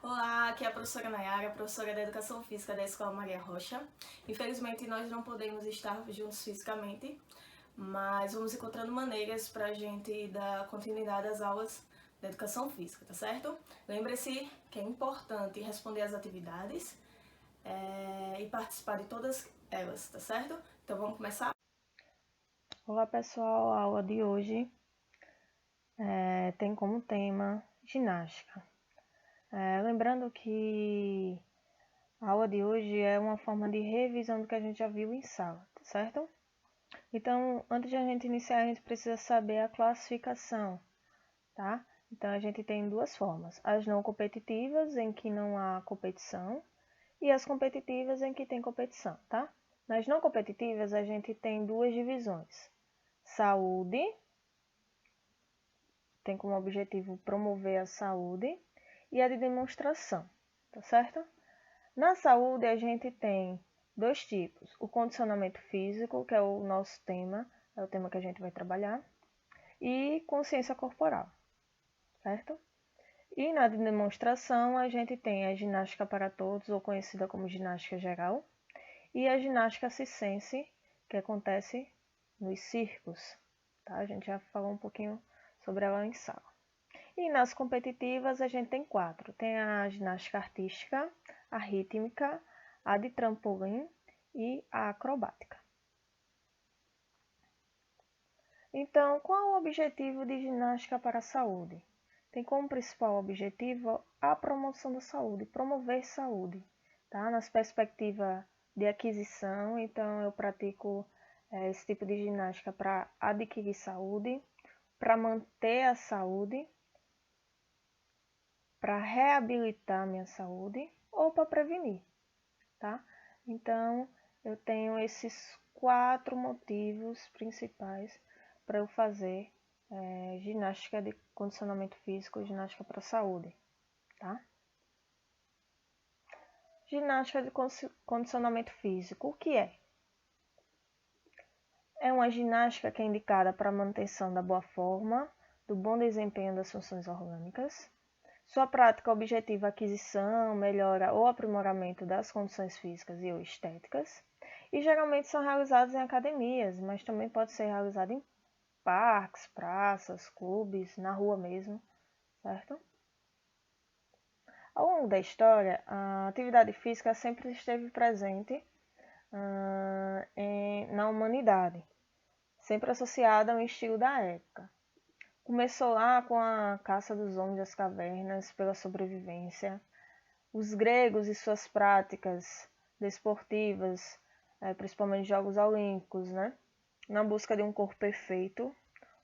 Olá, aqui é a professora Nayara, professora da Educação Física da Escola Maria Rocha. Infelizmente, nós não podemos estar juntos fisicamente, mas vamos encontrando maneiras para a gente dar continuidade às aulas da Educação Física, tá certo? Lembre-se que é importante responder às atividades e participar de todas elas, tá certo? Então vamos começar? Olá pessoal, a aula de hoje tem como tema ginástica. Lembrando que a aula de hoje é uma forma de revisão do que a gente já viu em sala, tá certo? Então, antes de a gente iniciar, a gente precisa saber a classificação, tá? Então, a gente tem duas formas: as não competitivas, em que não há competição, e as competitivas, em que tem competição, tá? Nas não competitivas, a gente tem duas divisões: saúde, tem como objetivo promover a saúde, e a de demonstração, tá certo? Na saúde, a gente tem dois tipos: o condicionamento físico, que é o nosso tema, é o tema que a gente vai trabalhar, e consciência corporal, certo? E na de demonstração, a gente tem a ginástica para todos, ou conhecida como ginástica geral, e a ginástica circense, que acontece nos circos, tá? A gente já falou um pouquinho sobre ela em sala. E nas competitivas a gente tem quatro. Tem a ginástica artística, a rítmica, a de trampolim e a acrobática. Então, qual é o objetivo de ginástica para a saúde? Tem como principal objetivo a promoção da saúde, promover saúde, tá? Nas perspectivas de aquisição, então eu pratico esse tipo de ginástica para adquirir saúde, para manter a saúde, para reabilitar minha saúde ou para prevenir, tá? Então, eu tenho esses quatro motivos principais para eu fazer ginástica de condicionamento físico, ginástica para a saúde, tá? Ginástica de condicionamento físico, o que é? É uma ginástica que é indicada para a manutenção da boa forma, do bom desempenho das funções orgânicas. Sua prática objetiva a aquisição, melhora ou aprimoramento das condições físicas e ou estéticas, e geralmente são realizadas em academias, mas também pode ser realizada em parques, praças, clubes, na rua mesmo, certo? Ao longo da história, a atividade física sempre esteve presente na humanidade, sempre associada ao estilo da época. Começou lá com a caça dos homens das cavernas pela sobrevivência. Os gregos e suas práticas desportivas, principalmente Jogos Olímpicos, né? Na busca de um corpo perfeito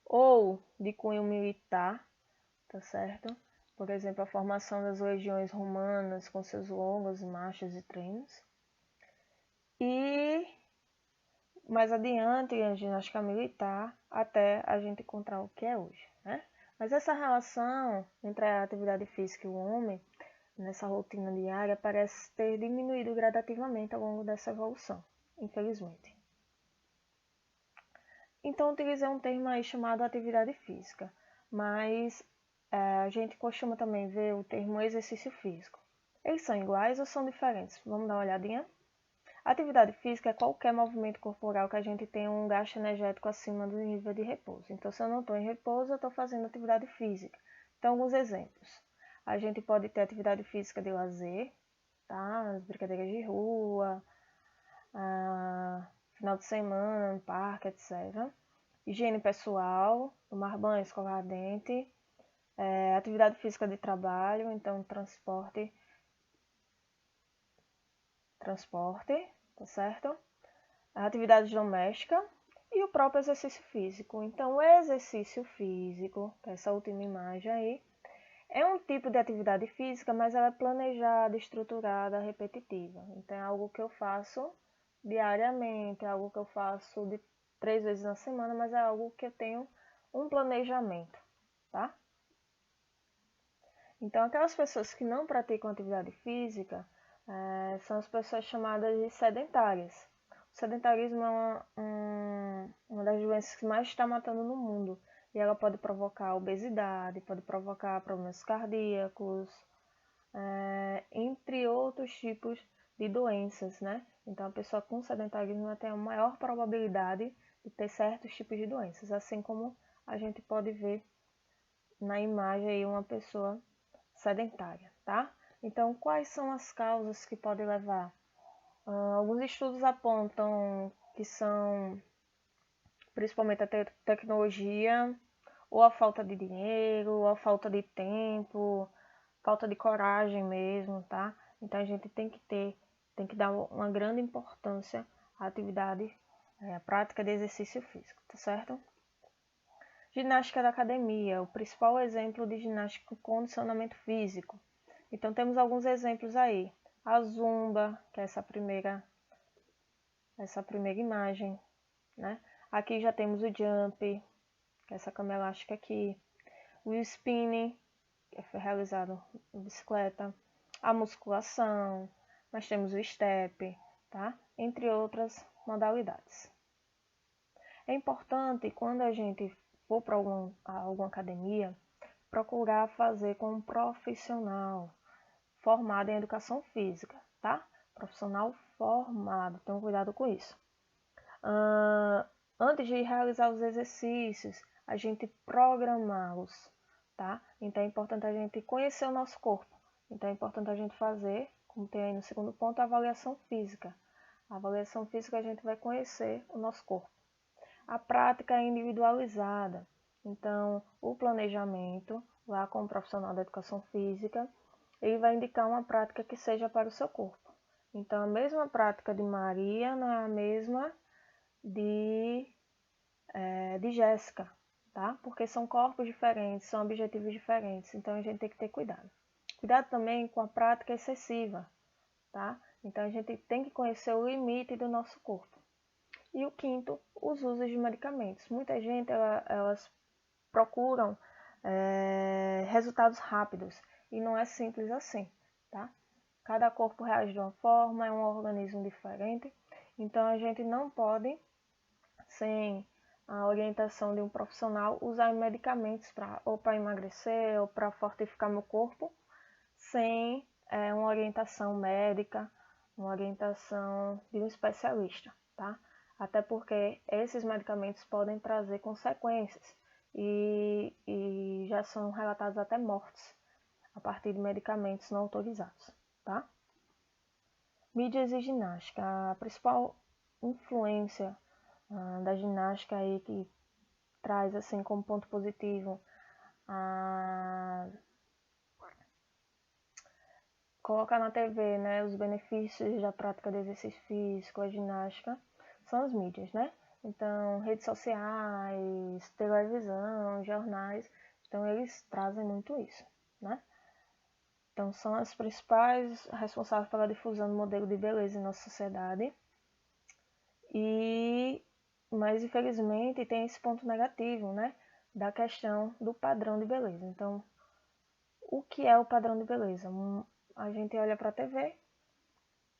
ou de cunho militar, tá certo? Por exemplo, a formação das legiões romanas com seus longas marchas e treinos. E mais adiante, a ginástica militar, até a gente encontrar o que é hoje, né? Mas essa relação entre a atividade física e o homem nessa rotina diária parece ter diminuído gradativamente ao longo dessa evolução, infelizmente. Então, utilizei um termo aí chamado atividade física, mas a gente costuma também ver o termo exercício físico. Eles são iguais ou são diferentes? Vamos dar uma olhadinha? Atividade física é qualquer movimento corporal que a gente tenha um gasto energético acima do nível de repouso. Então, se eu não estou em repouso, eu estou fazendo atividade física. Então, alguns exemplos. A gente pode ter atividade física de lazer, tá? As brincadeiras de rua, final de semana, no parque, etc. Higiene pessoal, tomar banho, escovar dente, atividade física de trabalho, então transporte, tá certo? A atividade doméstica e o próprio exercício físico. Então, o exercício físico, que é essa última imagem aí, é um tipo de atividade física, mas ela é planejada, estruturada, repetitiva. Então, é algo que eu faço diariamente, é algo que eu faço de 3 vezes na semana, mas é algo que eu tenho um planejamento, tá? Então, aquelas pessoas que não praticam atividade física são as pessoas chamadas de sedentárias. O sedentarismo é uma das doenças que mais está matando no mundo. E ela pode provocar obesidade, pode provocar problemas cardíacos, entre outros tipos de doenças, né? Então, a pessoa com sedentarismo tem a maior probabilidade de ter certos tipos de doenças, assim como a gente pode ver na imagem aí uma pessoa sedentária, tá? Então, quais são as causas que podem levar? Alguns estudos apontam que são principalmente a tecnologia, ou a falta de dinheiro, ou a falta de tempo, falta de coragem mesmo, tá? Então a gente tem que dar uma grande importância à atividade, à prática de exercício físico, tá certo? Ginástica da academia, o principal exemplo de ginástica com condicionamento físico. Então temos alguns exemplos aí. A zumba, que é essa primeira imagem, né? Aqui já temos o jump, que é essa cama elástica aqui. O spinning, que foi realizado em bicicleta. A musculação, nós temos o step, tá? Entre outras modalidades. É importante, quando a gente for para alguma academia, procurar fazer com um profissional formado em educação física, tá? Profissional formado, tenham cuidado com isso. Antes de realizar os exercícios, a gente programá-los, tá? Então é importante a gente conhecer o nosso corpo. Então é importante a gente fazer, como tem aí no segundo ponto, a avaliação física. A avaliação física a gente vai conhecer o nosso corpo. A prática é individualizada. Então, o planejamento, lá com o profissional da educação física, ele vai indicar uma prática que seja para o seu corpo. Então, a mesma prática de Maria não é a mesma de Jéssica, tá? Porque são corpos diferentes, são objetivos diferentes, então a gente tem que ter cuidado. Cuidado também com a prática excessiva, tá? Então a gente tem que conhecer o limite do nosso corpo. E o quinto, os usos de medicamentos. Muita gente, elas procuram resultados rápidos, e não é simples assim, tá? Cada corpo reage de uma forma, é um organismo diferente, então a gente não pode, sem a orientação de um profissional, usar medicamentos ou para emagrecer ou para fortificar meu corpo, sem uma orientação médica, uma orientação de um especialista, tá? Até porque esses medicamentos podem trazer consequências e já são relatados até mortes a partir de medicamentos não autorizados, tá? Mídias e ginástica. A principal influência da ginástica aí que traz assim como ponto positivo colocar na TV, né, os benefícios da prática de exercício físico, a ginástica, são as mídias, né? Então, redes sociais, televisão, jornais, então eles trazem muito isso, né? Então, são as principais responsáveis pela difusão do modelo de beleza em nossa sociedade. Mas, infelizmente, tem esse ponto negativo, né? Da questão do padrão de beleza. Então, o que é o padrão de beleza? A gente olha para a TV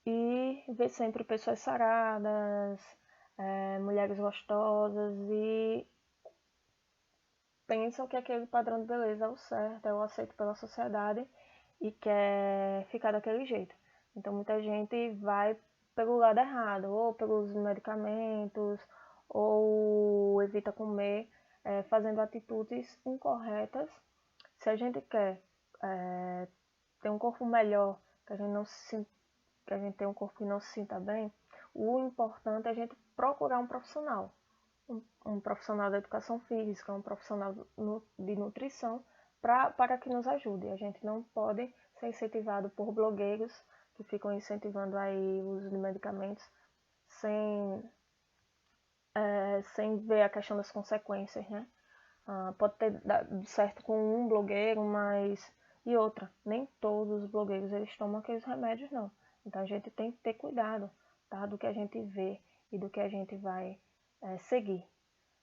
e vê sempre pessoas saradas, mulheres gostosas e pensam que aquele padrão de beleza é o certo, é o aceito pela sociedade e quer ficar daquele jeito. Então muita gente vai pelo lado errado, ou pelos medicamentos, ou evita comer, fazendo atitudes incorretas. Se a gente quer ter um corpo melhor, que a gente tenha um corpo que não se sinta bem, o importante é a gente procurar um profissional. Um profissional da educação física, um profissional de nutrição, para que nos ajude. A gente não pode ser incentivado por blogueiros que ficam incentivando aí o uso de medicamentos sem ver a questão das consequências, né? Pode ter dado certo com um blogueiro, mas... E outra, nem todos os blogueiros eles tomam aqueles remédios, não. Então a gente tem que ter cuidado, tá? Do que a gente vê e do que a gente vai seguir,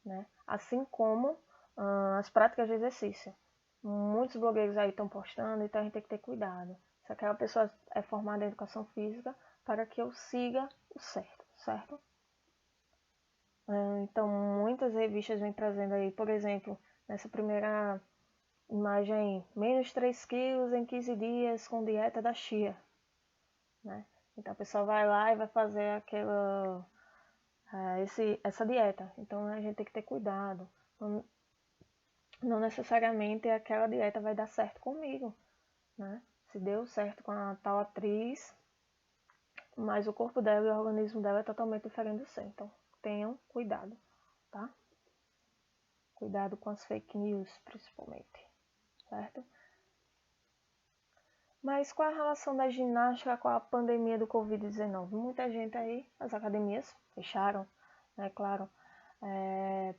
né? Assim como as práticas de exercício. Muitos blogueiros aí estão postando, então a gente tem que ter cuidado. Se aquela pessoa é formada em educação física, para que eu siga o certo, certo? Então, muitas revistas vêm trazendo aí, por exemplo, nessa primeira imagem, menos 3 quilos em 15 dias com dieta da chia, né? Então a pessoa vai lá e vai fazer essa dieta. Então a gente tem que ter cuidado. Não necessariamente aquela dieta vai dar certo comigo, né? Se deu certo com a tal atriz, mas o corpo dela e o organismo dela é totalmente diferente do seu. Então tenham cuidado, tá? Cuidado com as fake news, principalmente, certo? Mas qual a relação da ginástica com a pandemia do Covid-19? Muita gente aí, as academias fecharam, né, claro.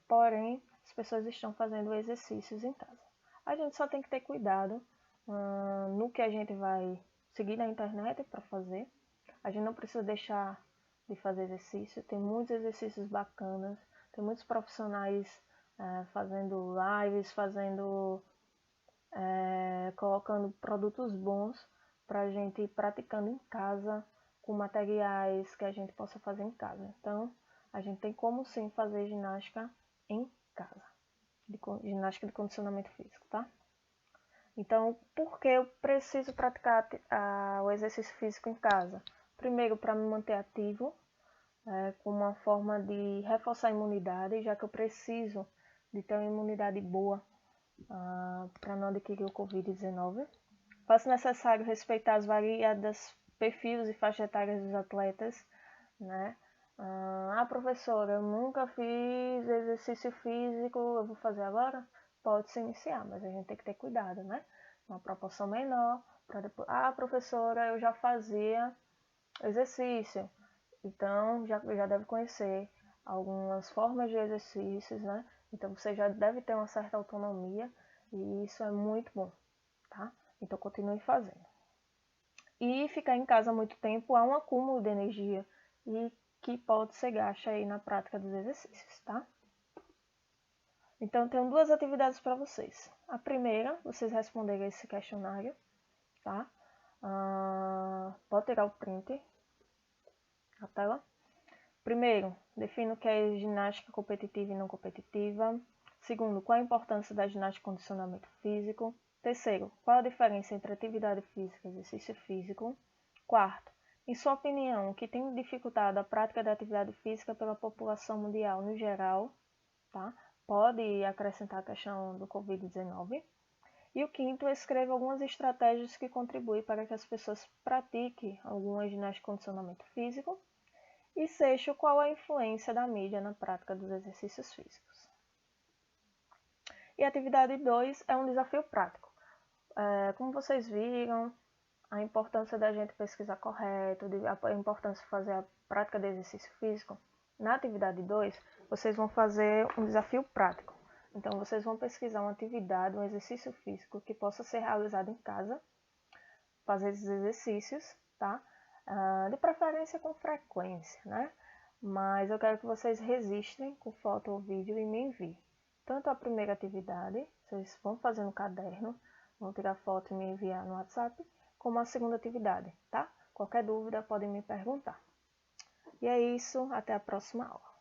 Porém, as pessoas estão fazendo exercícios em casa. A gente só tem que ter cuidado no que a gente vai seguir na internet para fazer. A gente não precisa deixar de fazer exercício. Tem muitos exercícios bacanas. Tem muitos profissionais fazendo lives, colocando produtos bons para a gente ir praticando em casa, com materiais que a gente possa fazer em casa. Então, a gente tem como sim fazer ginástica em casa, ginástica de condicionamento físico, tá? Então, por que eu preciso praticar o exercício físico em casa? Primeiro, para me manter ativo, como uma forma de reforçar a imunidade, já que eu preciso de ter uma imunidade boa para não adquirir o Covid-19. Faz necessário respeitar as variadas perfis e faixas etárias dos atletas, né? Professora, eu nunca fiz exercício físico, eu vou fazer agora? Pode se iniciar, mas a gente tem que ter cuidado, né? Uma proporção menor, para depois, professora, eu já fazia exercício, então já deve conhecer algumas formas de exercícios, né? Então você já deve ter uma certa autonomia e isso é muito bom, tá? Então continue fazendo. E ficar em casa muito tempo há um acúmulo de energia e que pode ser gasta aí na prática dos exercícios, tá? Então tenho duas atividades para vocês. A primeira, vocês responderem esse questionário, tá? Pode tirar o print na tela. Primeiro, defina o que é ginástica competitiva e não competitiva. Segundo, qual a importância da ginástica e condicionamento físico. Terceiro, qual a diferença entre atividade física e exercício físico. Quarto, em sua opinião, o que tem dificultado a prática da atividade física pela população mundial no geral, tá? Pode acrescentar a questão do Covid-19. E o quinto, escreva algumas estratégias que contribuem para que as pessoas pratiquem alguma ginástica e condicionamento físico. E sexto, qual a influência da mídia na prática dos exercícios físicos. E a atividade 2 é um desafio prático. Como vocês viram, a importância da gente pesquisar correto, a importância de fazer a prática de exercício físico. Na atividade 2, vocês vão fazer um desafio prático. Então, vocês vão pesquisar uma atividade, um exercício físico que possa ser realizado em casa, fazer esses exercícios, tá? De preferência com frequência, né? Mas eu quero que vocês registrem com foto ou vídeo e me enviem. Tanto a primeira atividade, vocês vão fazer no caderno, vão tirar foto e me enviar no WhatsApp, como a segunda atividade, tá? Qualquer dúvida podem me perguntar. E é isso, até a próxima aula.